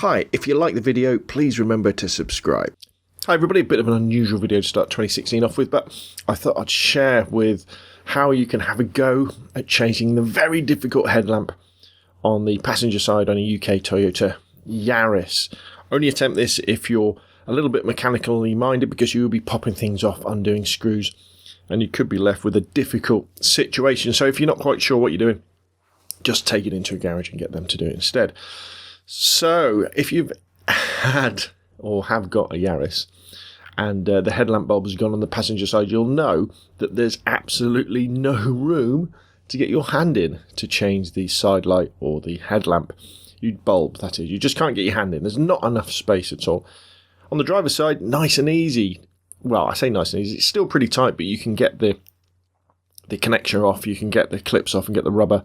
Hi, if you like the video, please remember to subscribe. Hi everybody, a bit of an unusual video to start 2016 off with, but I thought I'd share with how you can have a go at changing the very difficult headlamp on the passenger side on a UK Toyota Yaris. Only attempt this if you're a little bit mechanically minded, because you will be popping things off, undoing screws, and you could be left with a difficult situation. So if you're not quite sure what you're doing, just take it into a garage and get them to do it instead. So if you've had or have got a Yaris and the headlamp bulb has gone on the passenger side, you'll know that there's absolutely no room to get your hand in to change the side light or the headlamp bulb, that is. You just can't get your hand in. There's not enough space at all. On the driver's side, nice and easy. Well, I say nice and easy. It's still pretty tight, but you can get the connector off. You can get the clips off and get the rubber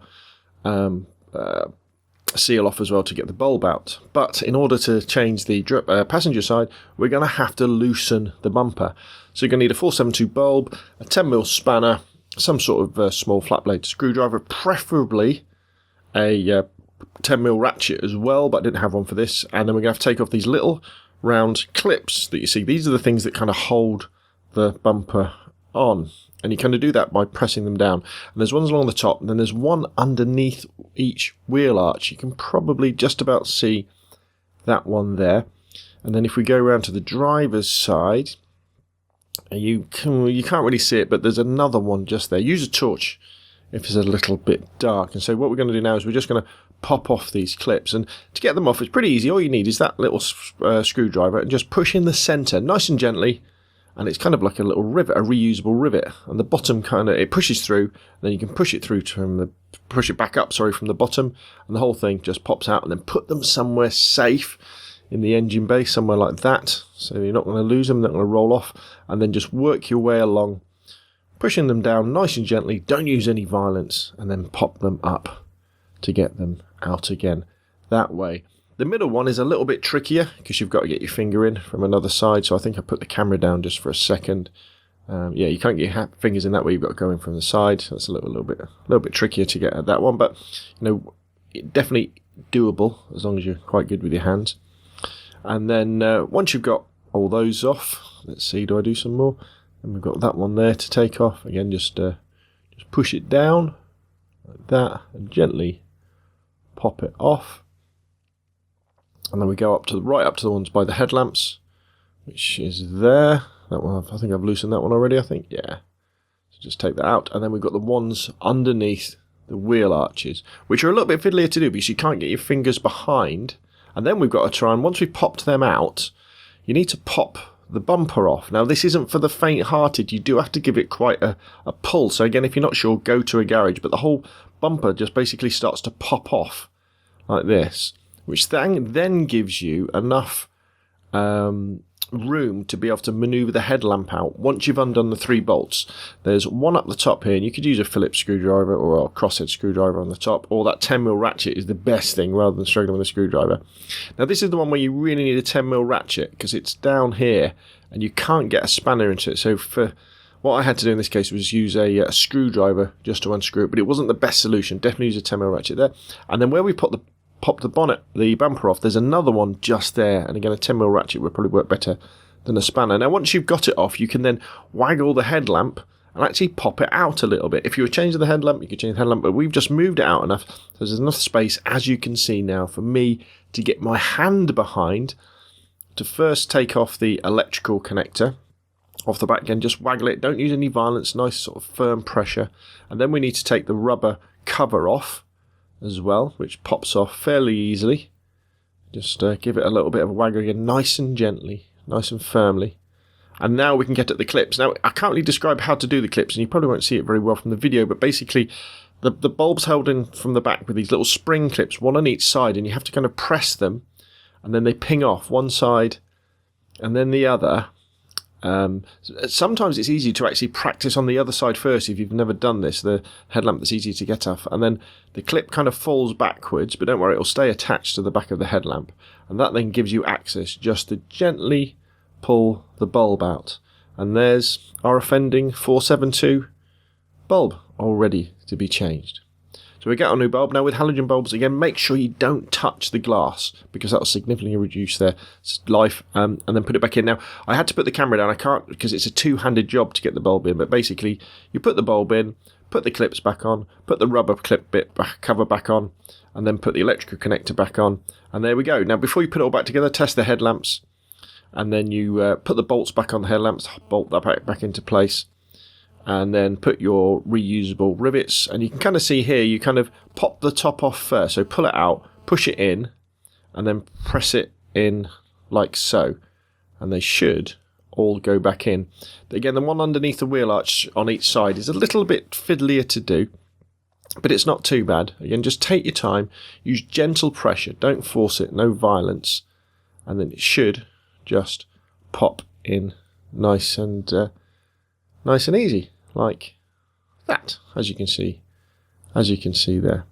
seal off as well to get the bulb out. But in order to change the passenger side, we're going to have to loosen the bumper. So you're going to need a 472 bulb, a 10mm spanner, some sort of small flat blade screwdriver, preferably a 10mm ratchet as well, but I didn't have one for this. And then we're going to have to take off these little round clips that you see. These are the things that kind of hold the bumper on. And you kind of do that by pressing them down. And there's ones along the top, and then there's one underneath each wheel arch. You can probably just about see that one there. And then if we go around to the driver's side, you can't really see it, but there's another one just there. Use a torch if it's a little bit dark. And so what we're going to do now is we're just going to pop off these clips. And to get them off, it's pretty easy. All you need is that little screwdriver and just push in the center nice and gently. And it's kind of like a little rivet, a reusable rivet. And the bottom kind of, it pushes through, and then you can push it through push it back up, from the bottom. And the whole thing just pops out, and then put them somewhere safe in the engine bay, somewhere like that. So you're not going to lose them, they're not going to roll off. And then just work your way along, pushing them down nice and gently. Don't use any violence, and then pop them up to get them out again that way. The middle one is a little bit trickier because you've got to get your finger in from another side. So I think I put the camera down just for a second. Yeah, you can't get your fingers in that way. You've got to go in from the side. So that's a little bit trickier to get at that one. But definitely doable as long as you're quite good with your hands. And then once you've got all those off, let's see, do I do some more? And we've got that one there to take off. Again, just push it down like that and gently pop it off. And then we go right up to the ones by the headlamps, which is there. That one, I think I've loosened that one already, I think. Yeah. So just take that out. And then we've got the ones underneath the wheel arches, which are a little bit fiddlier to do because you can't get your fingers behind. And then we've got to try, and once we've popped them out, you need to pop the bumper off. Now, this isn't for the faint-hearted. You do have to give it quite a pull. So again, if you're not sure, go to a garage. But the whole bumper just basically starts to pop off like this, which then gives you enough room to be able to manoeuvre the headlamp out once you've undone the 3 bolts. There's one up the top here, and you could use a Phillips screwdriver or a crosshead screwdriver on the top, or that 10mm ratchet is the best thing rather than struggling with a screwdriver. Now this is the one where you really need a 10mm ratchet because it's down here and you can't get a spanner into it. So for what I had to do in this case was use a screwdriver just to unscrew it, but it wasn't the best solution. Definitely use a 10mm ratchet there. And then where we pop the bonnet, the bumper off, there's another one just there, and again a 10mm ratchet would probably work better than a spanner. Now once you've got it off, you can then waggle the headlamp and actually pop it out a little bit. If you were changing the headlamp, you could change the headlamp, but we've just moved it out enough so there's enough space, as you can see now, for me to get my hand behind to first take off the electrical connector off the back. Again, just waggle it, don't use any violence, nice sort of firm pressure. And then we need to take the rubber cover off as well, which pops off fairly easily. Just give it a little bit of a waggle again, nice and gently, nice and firmly. And now we can get at the clips. Now, I can't really describe how to do the clips, and you probably won't see it very well from the video, but basically the bulb's held in from the back with these little spring clips, one on each side, and you have to kind of press them, and then they ping off one side and then the other. Sometimes it's easy to actually practice on the other side first if you've never done this, the headlamp that's easy to get off, and then the clip kind of falls backwards, but don't worry, it'll stay attached to the back of the headlamp, and that then gives you access just to gently pull the bulb out. And there's our offending 472 bulb all ready to be changed. So we get our new bulb. Now with halogen bulbs, again, make sure you don't touch the glass because that will significantly reduce their life, and then put it back in. Now, I had to put the camera down. I can't because it's a two-handed job to get the bulb in, but basically you put the bulb in, put the clips back on, put the rubber clip cover back on, and then put the electrical connector back on, and there we go. Now, before you put it all back together, test the headlamps, and then you put the bolts back on the headlamps, bolt that back into place, and then put your reusable rivets. And you can kind of see here, you kind of pop the top off first. So pull it out, push it in, and then press it in like so. And they should all go back in. Again, the one underneath the wheel arch on each side is a little bit fiddlier to do, but it's not too bad. Again, just take your time, use gentle pressure, don't force it, no violence, and then it should just pop in nice and easy, like that, as you can see there.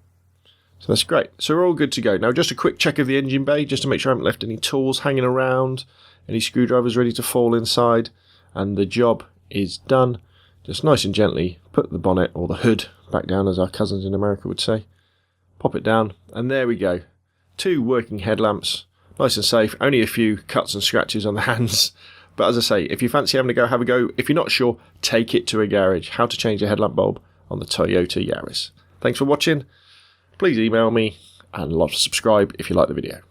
So that's great. So we're all good to go. Now just a quick check of the engine bay, just to make sure I haven't left any tools hanging around, any screwdrivers ready to fall inside, and the job is done. Just nice and gently put the bonnet, or the hood, back down, as our cousins in America would say. Pop it down, and there we go. 2 working headlamps, nice and safe, only a few cuts and scratches on the hands. But as I say, if you fancy having a go, have a go. If you're not sure, take it to a garage. How to change a headlamp bulb on the Toyota Yaris. Thanks for watching. Please email me and subscribe if you like the video.